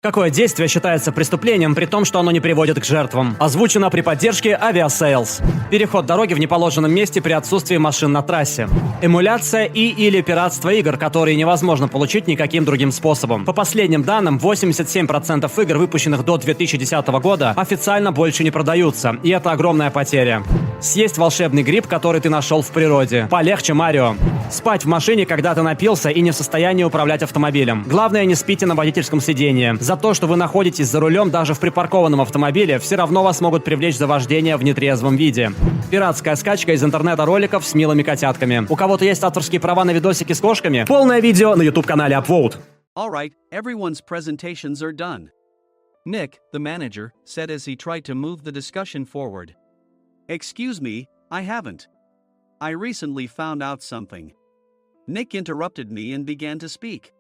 Какое действие считается преступлением, при том, что оно не приводит к жертвам? Озвучено при поддержке авиасейлс. Переход дороги в неположенном месте при отсутствии машин на трассе. Эмуляция или пиратство игр, которые невозможно получить никаким другим способом. По последним данным, 87% игр, выпущенных до 2010 года, официально больше не продаются, и это огромная потеря. Съесть волшебный гриб, который ты нашел в природе. Полегче, Марио. Спать в машине, когда ты напился и не в состоянии управлять автомобилем. Главное, не спите на водительском сиденье. За то, что вы находитесь за рулем даже в припаркованном автомобиле, все равно вас могут привлечь за вождение в нетрезвом виде. Пиратская скачка из интернета роликов с милыми котятками. У кого-то есть авторские права на видосики с кошками? Полное видео на YouTube-канале апвоут. All right, everyone's presentations are done. Nick, the manager, said as he tried to move the discussion forward. Excuse me, I haven't. I recently found out something. Nick interrupted me and began to speak.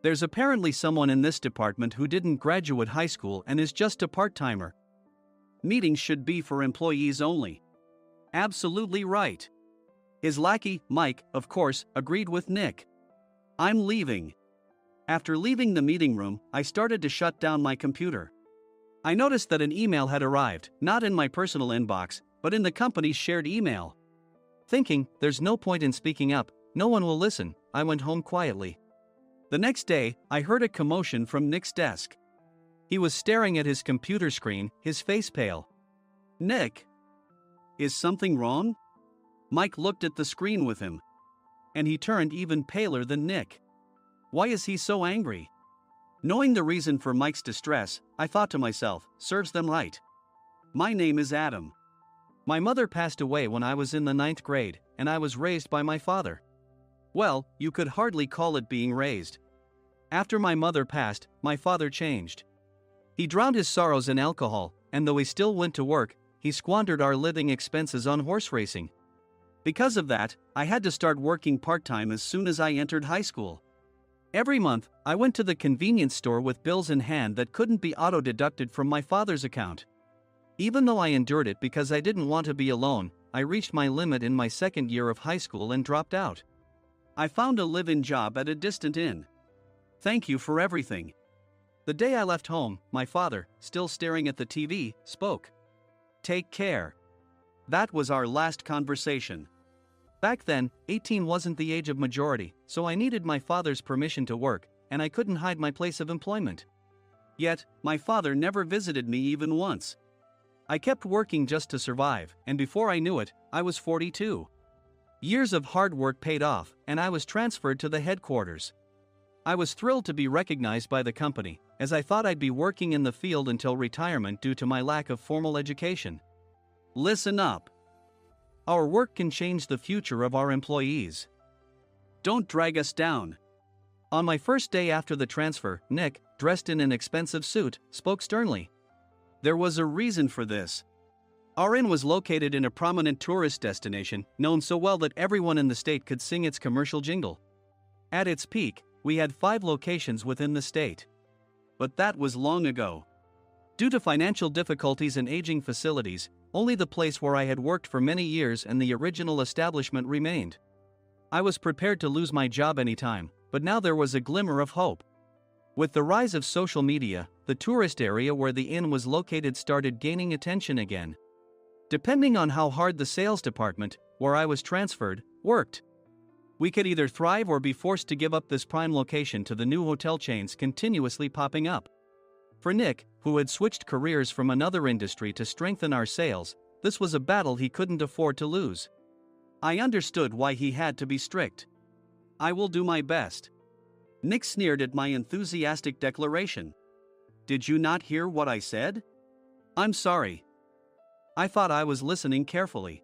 There's apparently someone in this department who didn't graduate high school and is just a part-timer. Meetings should be for employees only. Absolutely right. His lackey, Mike, of course, agreed with Nick. I'm leaving. After leaving the meeting room, I started to shut down my computer. I noticed that an email had arrived, not in my personal inbox, but in the company's shared email. Thinking, there's no point in speaking up, no one will listen, I went home quietly. The next day, I heard a commotion from Nick's desk. He was staring at his computer screen, his face pale. Nick? Is something wrong? Mike looked at the screen with him. And he turned even paler than Nick. Why is he so angry? Knowing the reason for Mike's distress, I thought to myself, serves them right. My name is Adam. My mother passed away when I was in the 9th grade, and I was raised by my father. Well, you could hardly call it being raised. After my mother passed, my father changed. He drowned his sorrows in alcohol, and though he still went to work, he squandered our living expenses on horse racing. Because of that, I had to start working part-time as soon as I entered high school. Every month, I went to the convenience store with bills in hand that couldn't be auto-deducted from my father's account. Even though I endured it because I didn't want to be alone, I reached my limit in my second year of high school and dropped out. I found a live-in job at a distant inn. Thank you for everything. The day I left home, my father, still staring at the TV, spoke. Take care. That was our last conversation. Back then, 18 wasn't the age of majority, so I needed my father's permission to work, and I couldn't hide my place of employment. Yet, my father never visited me even once. I kept working just to survive, and before I knew it, I was 42. Years of hard work paid off, and I was transferred to the headquarters. I was thrilled to be recognized by the company, as I thought I'd be working in the field until retirement due to my lack of formal education. Listen up. Our work can change the future of our employees. Don't drag us down. On my first day after the transfer, Nick, dressed in an expensive suit, spoke sternly. There was a reason for this. Our inn was located in a prominent tourist destination, known so well that everyone in the state could sing its commercial jingle. At its peak, we had 5 locations within the state. But that was long ago. Due to financial difficulties and aging facilities, only the place where I had worked for many years and the original establishment remained. I was prepared to lose my job anytime, but now there was a glimmer of hope. With the rise of social media, the tourist area where the inn was located started gaining attention again. Depending on how hard the sales department, where I was transferred, worked. We could either thrive or be forced to give up this prime location to the new hotel chains continuously popping up. For Nick, who had switched careers from another industry to strengthen our sales, this was a battle he couldn't afford to lose. I understood why he had to be strict. I will do my best. Nick sneered at my enthusiastic declaration. Did you not hear what I said? I'm sorry. I thought I was listening carefully.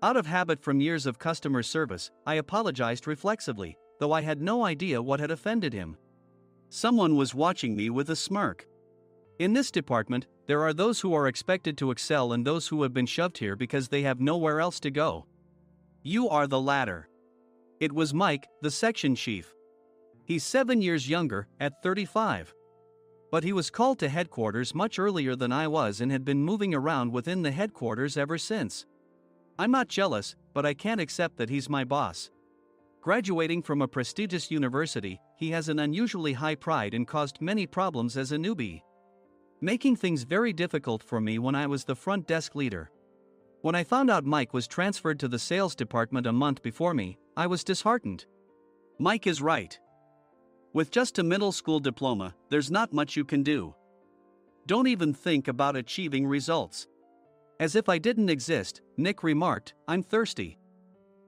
Out of habit from years of customer service, I apologized reflexively, though I had no idea what had offended him. Someone was watching me with a smirk. In this department, there are those who are expected to excel and those who have been shoved here because they have nowhere else to go. You are the latter. It was Mike, the section chief. He's 7 years younger, at 35. But he was called to headquarters much earlier than I was and had been moving around within the headquarters ever since. I'm not jealous, but I can't accept that he's my boss. Graduating from a prestigious university, he has an unusually high pride and caused many problems as a newbie, making things very difficult for me when I was the front desk leader. When I found out Mike was transferred to the sales department a month before me, I was disheartened. Mike is right. With just a middle school diploma, there's not much you can do. Don't even think about achieving results. As if I didn't exist, Nick remarked, "I'm thirsty."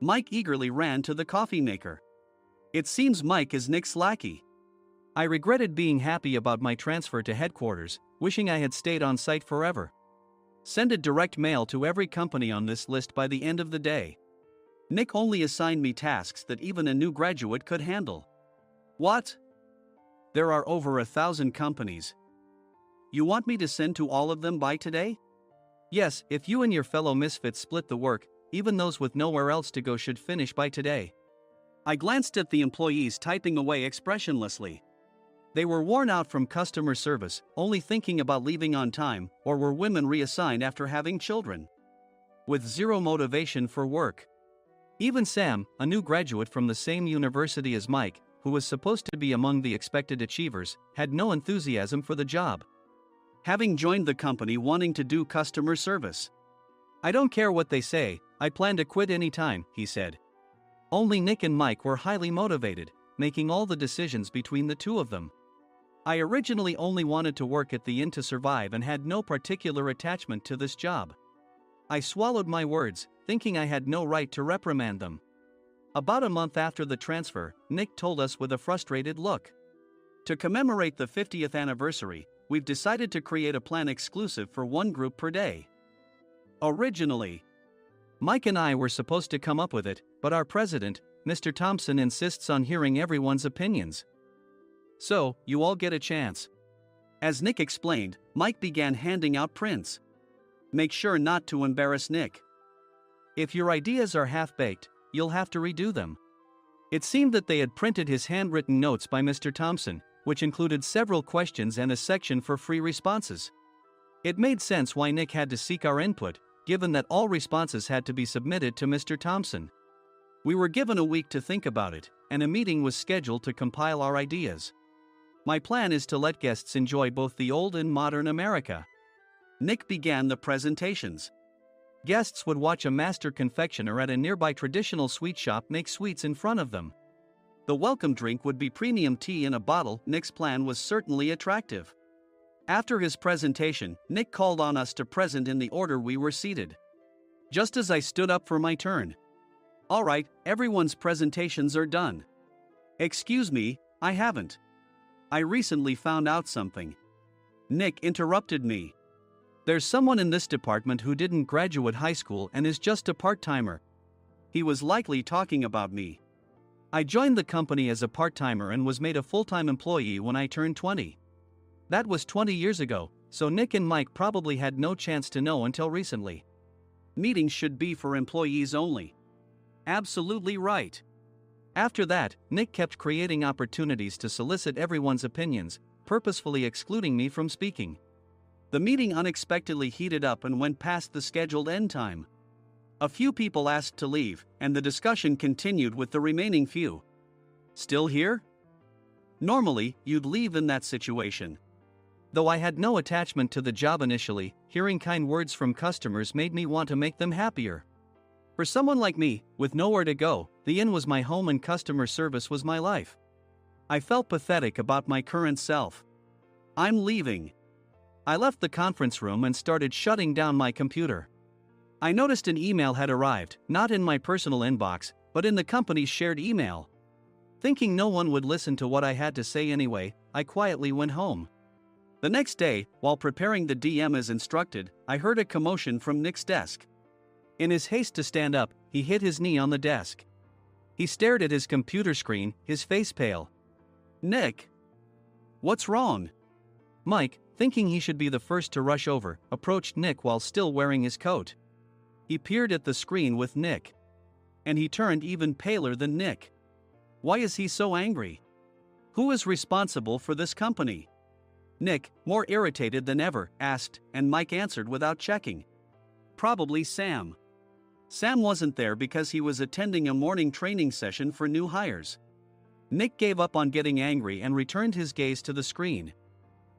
Mike eagerly ran to the coffee maker. It seems Mike is Nick's lackey. I regretted being happy about my transfer to headquarters, wishing I had stayed on site forever. Send a direct mail to every company on this list by the end of the day. Nick only assigned me tasks that even a new graduate could handle. What? There are over 1,000 companies. You want me to send to all of them by today? Yes, if you and your fellow misfits split the work, even those with nowhere else to go should finish by today. I glanced at the employees typing away expressionlessly. They were worn out from customer service, only thinking about leaving on time, or were women reassigned after having children, with zero motivation for work. Even Sam, a new graduate from the same university as Mike, who was supposed to be among the expected achievers, had no enthusiasm for the job, having joined the company wanting to do customer service. "I don't care what they say, I plan to quit any time," he said. Only Nick and Mike were highly motivated, making all the decisions between the two of them. I originally only wanted to work at the inn to survive and had no particular attachment to this job. I swallowed my words, thinking I had no right to reprimand them. About a month after the transfer, Nick told us with a frustrated look, "To commemorate the 50th anniversary, we've decided to create a plan exclusive for one group per day." Originally, Mike and I were supposed to come up with it, but our president, Mr. Thompson, insists on hearing everyone's opinions. "So, you all get a chance." As Nick explained, Mike began handing out prints. "Make sure not to embarrass Nick. If your ideas are half-baked, you'll have to redo them." It seemed that they had printed his handwritten notes by Mr. Thompson, which included several questions and a section for free responses. It made sense why Nick had to seek our input, given that all responses had to be submitted to Mr. Thompson. We were given a week to think about it, and a meeting was scheduled to compile our ideas. My plan is to let guests enjoy both the old and modern America. Nick began the presentations. Guests would watch a master confectioner at a nearby traditional sweet shop make sweets in front of them. The welcome drink would be premium tea in a bottle. Nick's plan was certainly attractive. After his presentation, Nick called on us to present in the order we were seated. Just as I stood up for my turn. "All right, everyone's presentations are done." "Excuse me, I haven't. I recently found out something." Nick interrupted me. "There's someone in this department who didn't graduate high school and is just a part-timer." He was likely talking about me. I joined the company as a part-timer and was made a full-time employee when I turned 20. That was 20 years ago, so Nick and Mike probably had no chance to know until recently. Meetings should be for employees only. Absolutely right. After that, Nick kept creating opportunities to solicit everyone's opinions, purposefully excluding me from speaking. The meeting unexpectedly heated up and went past the scheduled end time. A few people asked to leave, and the discussion continued with the remaining few. "Still here?" Normally, you'd leave in that situation. Though I had no attachment to the job initially, hearing kind words from customers made me want to make them happier. For someone like me, with nowhere to go, the inn was my home and customer service was my life. I felt pathetic about my current self. "I'm leaving." I left the conference room and started shutting down my computer. I noticed an email had arrived, not in my personal inbox, but in the company's shared email. Thinking no one would listen to what I had to say anyway, I quietly went home. The next day, while preparing the DM as instructed, I heard a commotion from Nick's desk. In his haste to stand up, he hit his knee on the desk. He stared at his computer screen, his face pale. "Nick, what's wrong?" Mike, thinking he should be the first to rush over, approached Nick while still wearing his coat. He peered at the screen with Nick. And he turned even paler than Nick. Why is he so angry? Who is responsible for this company? Nick, more irritated than ever, asked, and Mike answered without checking. Probably Sam. Sam wasn't there because he was attending a morning training session for new hires. Nick gave up on getting angry and returned his gaze to the screen.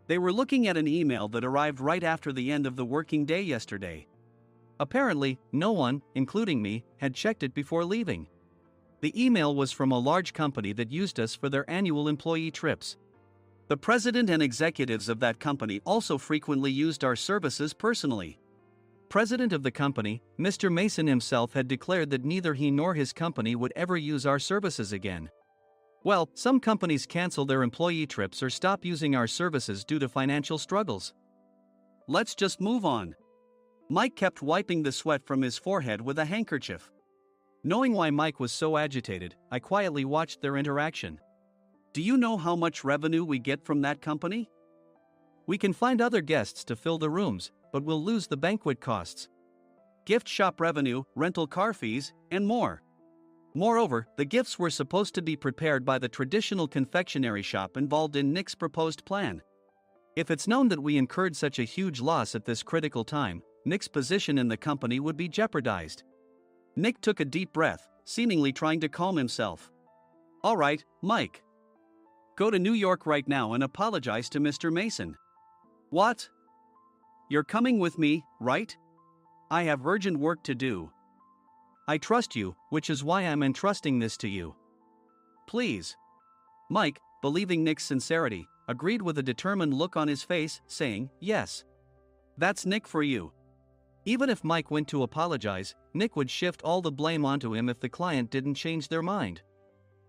They were looking at an email that arrived right after the end of the working day yesterday. Apparently, no one, including me, had checked it before leaving. The email was from a large company that used us for their annual employee trips. The president and executives of that company also frequently used our services personally. President of the company, Mr. Mason himself, had declared that neither he nor his company would ever use our services again. Well, some companies cancel their employee trips or stop using our services due to financial struggles. Let's just move on. Mike kept wiping the sweat from his forehead with a handkerchief. Knowing why Mike was so agitated, I quietly watched their interaction. Do you know how much revenue we get from that company? We can find other guests to fill the rooms, but we'll lose the banquet costs, gift shop revenue, rental car fees, and more. Moreover, the gifts were supposed to be prepared by the traditional confectionery shop involved in Nick's proposed plan. If it's known that we incurred such a huge loss at this critical time, Nick's position in the company would be jeopardized. Nick took a deep breath, seemingly trying to calm himself. All right, Mike. Go to New York right now and apologize to Mr. Mason. What? You're coming with me, right? I have urgent work to do. I trust you, which is why I'm entrusting this to you. Please. Mike, believing Nick's sincerity, agreed with a determined look on his face, saying, yes. That's Nick for you. Even if Mike went to apologize, Nick would shift all the blame onto him if the client didn't change their mind.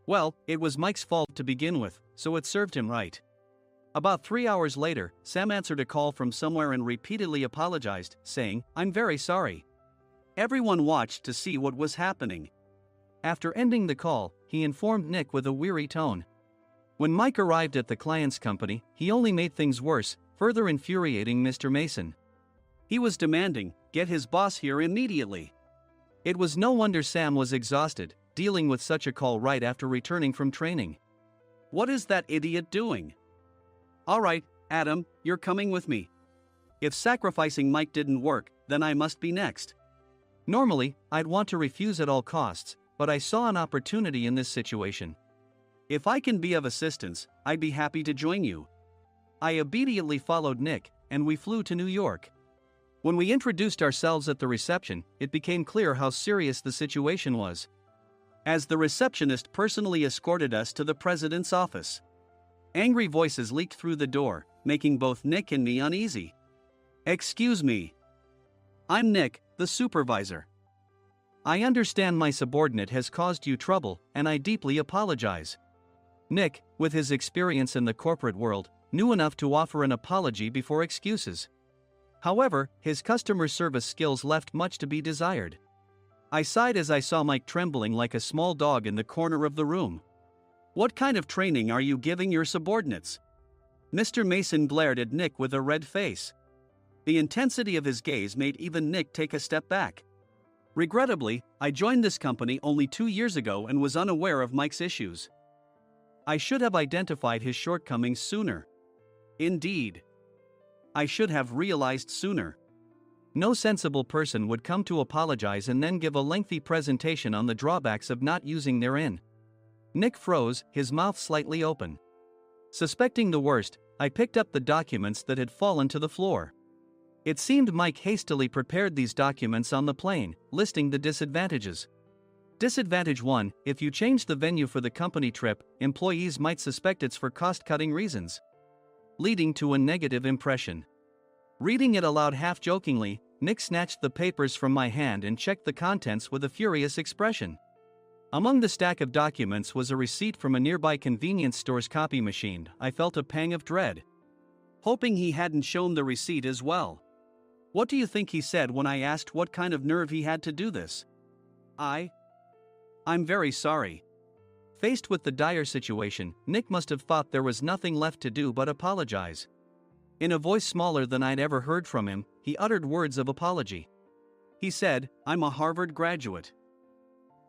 Well, it was Mike's fault to begin with, so it served him right. About 3 hours later, Sam answered a call from somewhere and repeatedly apologized, saying, I'm very sorry. Everyone watched to see what was happening. After ending the call, he informed Nick with a weary tone. When Mike arrived at the client's company, he only made things worse, further infuriating Mr. Mason. He was demanding, get his boss here immediately. It was no wonder Sam was exhausted, dealing with such a call right after returning from training. What is that idiot doing? All right, Adam, you're coming with me. If sacrificing Mike didn't work, then I must be next. Normally, I'd want to refuse at all costs, but I saw an opportunity in this situation. If I can be of assistance, I'd be happy to join you. I obediently followed Nick, and we flew to New York. When we introduced ourselves at the reception, it became clear how serious the situation was, as the receptionist personally escorted us to the president's office. Angry voices leaked through the door, making both Nick and me uneasy. Excuse me. I'm Nick, the supervisor. I understand my subordinate has caused you trouble, and I deeply apologize. Nick, with his experience in the corporate world, knew enough to offer an apology before excuses. However, his customer service skills left much to be desired. I sighed as I saw Mike trembling like a small dog in the corner of the room. What kind of training are you giving your subordinates? Mr. Mason glared at Nick with a red face. The intensity of his gaze made even Nick take a step back. Regrettably, I joined this company only 2 years ago and was unaware of Mike's issues. I should have identified his shortcomings sooner. Indeed. I should have realized sooner. No sensible person would come to apologize and then give a lengthy presentation on the drawbacks of not using their in. Nick froze, his mouth slightly open. Suspecting the worst, I picked up the documents that had fallen to the floor. It seemed Mike hastily prepared these documents on the plane, listing the disadvantages. Disadvantage 1: if you change the venue for the company trip, employees might suspect it's for cost-cutting reasons, leading to a negative impression. Reading it aloud half-jokingly, Nick snatched the papers from my hand and checked the contents with a furious expression. Among the stack of documents was a receipt from a nearby convenience store's copy machine. I felt a pang of dread, hoping he hadn't shown the receipt as well. What do you think he said when I asked what kind of nerve he had to do this? I'm very sorry. Faced with the dire situation, Nick must have thought there was nothing left to do but apologize. In a voice smaller than I'd ever heard from him, he uttered words of apology. He said, I'm a Harvard graduate.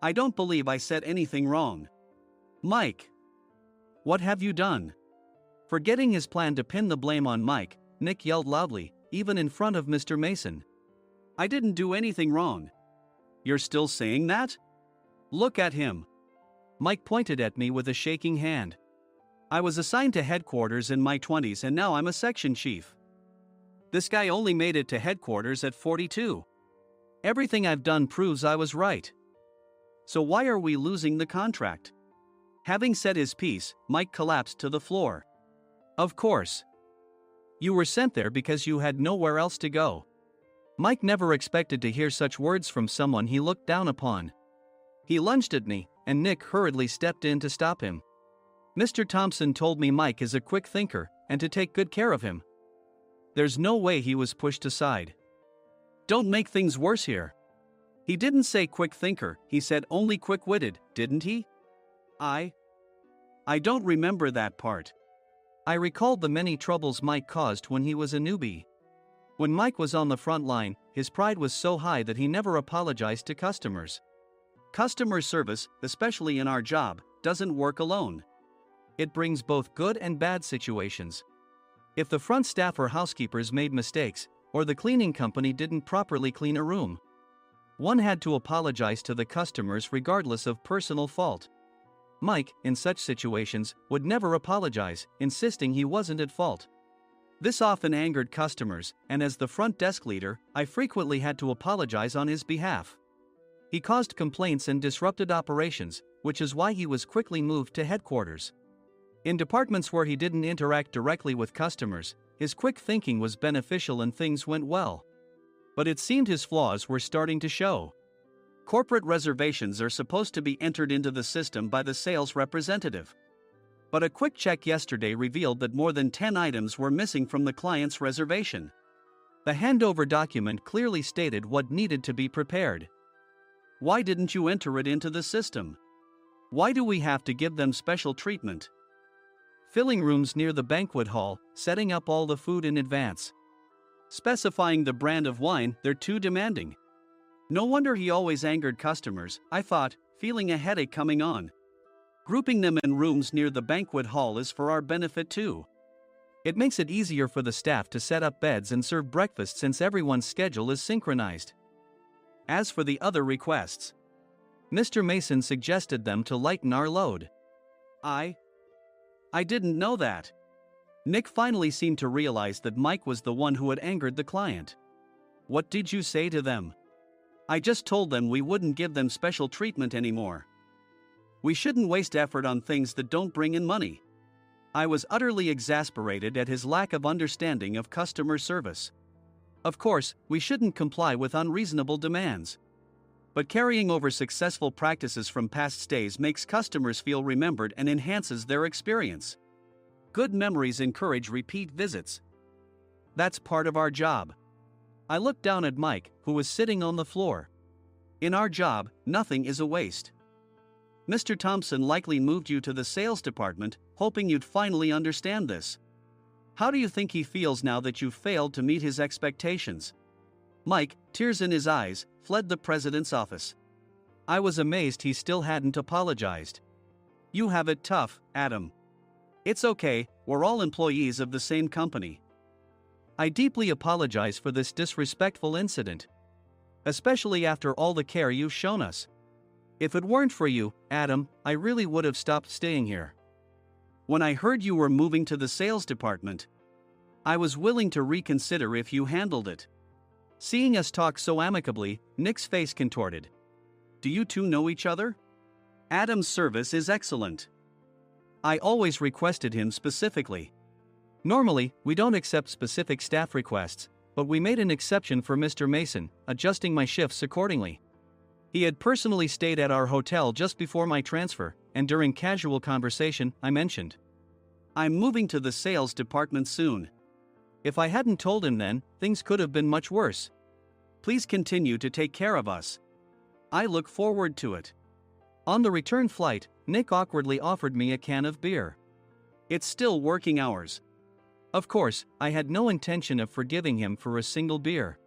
I don't believe I said anything wrong. Mike, what have you done? Forgetting his plan to pin the blame on Mike, Nick yelled loudly, even in front of Mr. Mason. I didn't do anything wrong. You're still saying that? Look at him. Mike pointed at me with a shaking hand. I was assigned to headquarters in my 20s and now I'm a section chief. This guy only made it to headquarters at 42. Everything I've done proves I was right. So why are we losing the contract? Having said his piece, Mike collapsed to the floor. Of course. You were sent there because you had nowhere else to go. Mike never expected to hear such words from someone he looked down upon. He lunged at me, and Nick hurriedly stepped in to stop him. Mr. Thompson told me Mike is a quick thinker, and to take good care of him. There's no way he was pushed aside. Don't make things worse here. He didn't say quick thinker, he said only quick-witted, didn't he? I don't remember that part. I recalled the many troubles Mike caused when he was a newbie. When Mike was on the front line, his pride was so high that he never apologized to customers. Customer service, especially in our job, doesn't work alone. It brings both good and bad situations. If the front staff or housekeepers made mistakes, or the cleaning company didn't properly clean a room, one had to apologize to the customers regardless of personal fault. Mike, in such situations, would never apologize, insisting he wasn't at fault. This often angered customers, and as the front desk leader, I frequently had to apologize on his behalf. He caused complaints and disrupted operations, which is why he was quickly moved to headquarters. In departments where he didn't interact directly with customers, his quick thinking was beneficial and things went well. But it seemed his flaws were starting to show. Corporate reservations are supposed to be entered into the system by the sales representative. But a quick check yesterday revealed that more than 10 items were missing from the client's reservation. The handover document clearly stated what needed to be prepared. Why didn't you enter it into the system? Why do we have to give them special treatment? Filling rooms near the banquet hall, setting up all the food in advance. Specifying the brand of wine, they're too demanding. No wonder he always angered customers, I thought, feeling a headache coming on. Grouping them in rooms near the banquet hall is for our benefit too. It makes it easier for the staff to set up beds and serve breakfast since everyone's schedule is synchronized. As for the other requests, Mr. Mason suggested them to lighten our load. I didn't know that. Nick finally seemed to realize that Mike was the one who had angered the client. What did you say to them? I just told them we wouldn't give them special treatment anymore. We shouldn't waste effort on things that don't bring in money. I was utterly exasperated at his lack of understanding of customer service. Of course, we shouldn't comply with unreasonable demands. But carrying over successful practices from past stays makes customers feel remembered and enhances their experience. Good memories encourage repeat visits. That's part of our job. I looked down at Mike, who was sitting on the floor. In our job, nothing is a waste. Mr. Thompson likely moved you to the sales department, hoping you'd finally understand this. How do you think he feels now that you failed to meet his expectations? Mike, tears in his eyes, fled the president's office. I was amazed he still hadn't apologized. You have it tough, Adam. It's okay, we're all employees of the same company. I deeply apologize for this disrespectful incident. Especially after all the care you've shown us. If it weren't for you, Adam, I really would have stopped staying here. When I heard you were moving to the sales department, I was willing to reconsider if you handled it. Seeing us talk so amicably, Nick's face contorted. Do you two know each other? Adam's service is excellent. I always requested him specifically. Normally, we don't accept specific staff requests, but we made an exception for Mr. Mason, adjusting my shifts accordingly. He had personally stayed at our hotel just before my transfer, and during casual conversation, I mentioned, I'm moving to the sales department soon. If I hadn't told him then, things could have been much worse. Please continue to take care of us. I look forward to it. On the return flight, Nick awkwardly offered me a can of beer. It's still working hours. Of course, I had no intention of forgiving him for a single beer.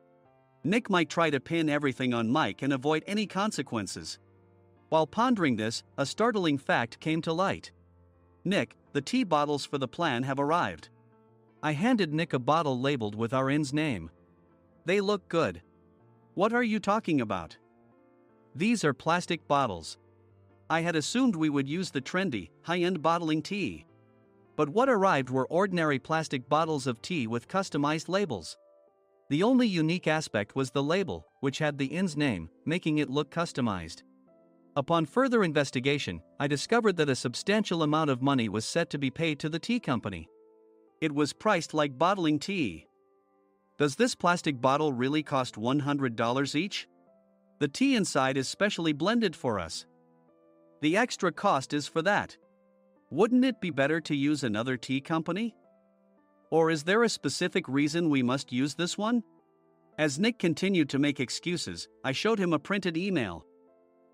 Nick might try to pin everything on Mike and avoid any consequences. While pondering this, a startling fact came to light. Nick, the tea bottles for the plan have arrived. I handed Nick a bottle labeled with our inn's name. They look good. What are you talking about? These are plastic bottles. I had assumed we would use the trendy, high-end bottling tea. But what arrived were ordinary plastic bottles of tea with customized labels. The only unique aspect was the label, which had the inn's name, making it look customized. Upon further investigation, I discovered that a substantial amount of money was set to be paid to the tea company. It was priced like bottling tea. Does this plastic bottle really cost $100 each? The tea inside is specially blended for us. The extra cost is for that. Wouldn't it be better to use another tea company? Or is there a specific reason we must use this one? As Nick continued to make excuses, I showed him a printed email.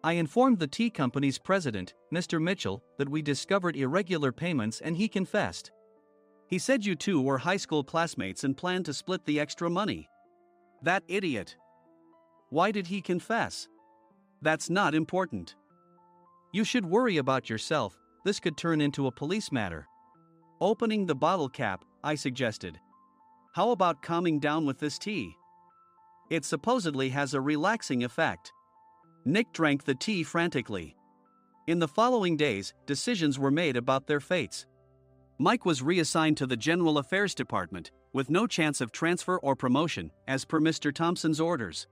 I informed the tea company's president, Mr. Mitchell, that we discovered irregular payments and he confessed. He said you two were high school classmates and planned to split the extra money. That idiot. Why did he confess? That's not important. You should worry about yourself, this could turn into a police matter. Opening the bottle cap, I suggested. How about calming down with this tea? It supposedly has a relaxing effect. Nick drank the tea frantically. In the following days, decisions were made about their fates. Mike was reassigned to the General Affairs Department, with no chance of transfer or promotion, as per Mr. Thompson's orders.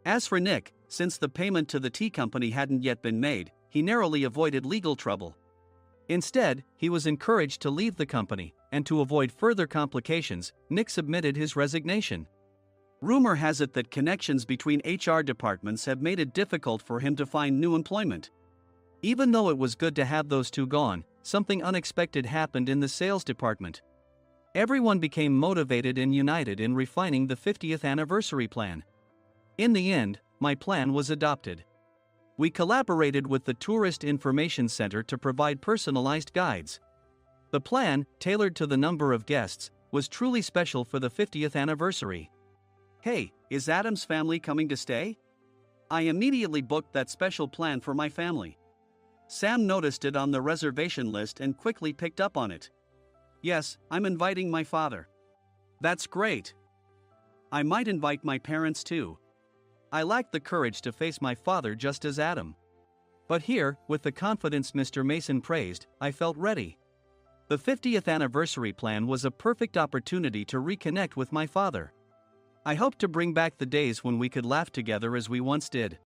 As for Nick, since the payment to the tea company hadn't yet been made, he narrowly avoided legal trouble. Instead, he was encouraged to leave the company, and to avoid further complications, Nick submitted his resignation. Rumor has it that connections between HR departments have made it difficult for him to find new employment. Even though it was good to have those two gone, something unexpected happened in the sales department. Everyone became motivated and united in refining the 50th anniversary plan. In the end, my plan was adopted. We collaborated with the Tourist Information Center to provide personalized guides. The plan, tailored to the number of guests, was truly special for the 50th anniversary. Hey, is Adam's family coming to stay? I immediately booked that special plan for my family. Sam noticed it on the reservation list and quickly picked up on it. Yes, I'm inviting my father. That's great. I might invite my parents too. I lacked the courage to face my father just as Adam. But here, with the confidence Mr. Mason praised, I felt ready. The 50th anniversary plan was a perfect opportunity to reconnect with my father. I hoped to bring back the days when we could laugh together as we once did.